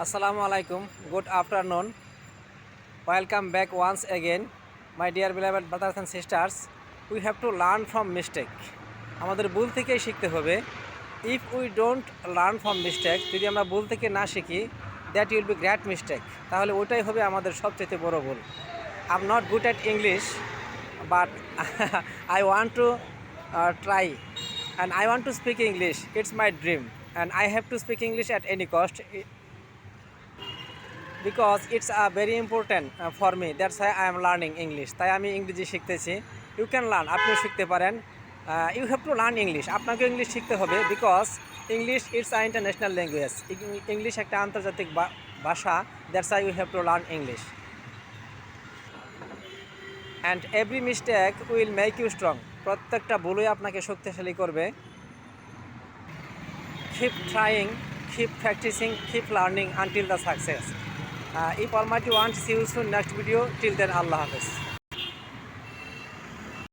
Assalamu alaikum. Good afternoon. Welcome back once again, my dear beloved brothers and sisters. We have to learn from mistake. আমাদের ভুল থেকেই শিখতে হবে. If we don't learn from mistake, যদি আমরা ভুল থেকে না শিখি, that will be great mistake. তাহলে ওটাই হবে আমাদের সবচেয়ে বড় ভুল. I'm not good at English, but I want to try, and I want to speak English. It's my dream, and I have to speak English at any cost. Because it's very important for me. That's why I am learning English. তাই আমি ইংরেজি শিখতেছি. You can learn, আপনিও শিখতে পারেন. You have to learn English. আপনাকে English শিখতে হবে because English is an international language. English একটা আন্তর্জাতিক ভাষা. That's why you have to learn English. And every mistake will make you strong. প্রত্যেকটা ভুলই আপনাকে শক্তিশালী করবে. Keep trying, keep practicing, keep learning until the success. If Almighty wants, see you soon next video. Till then, Allah Hafiz.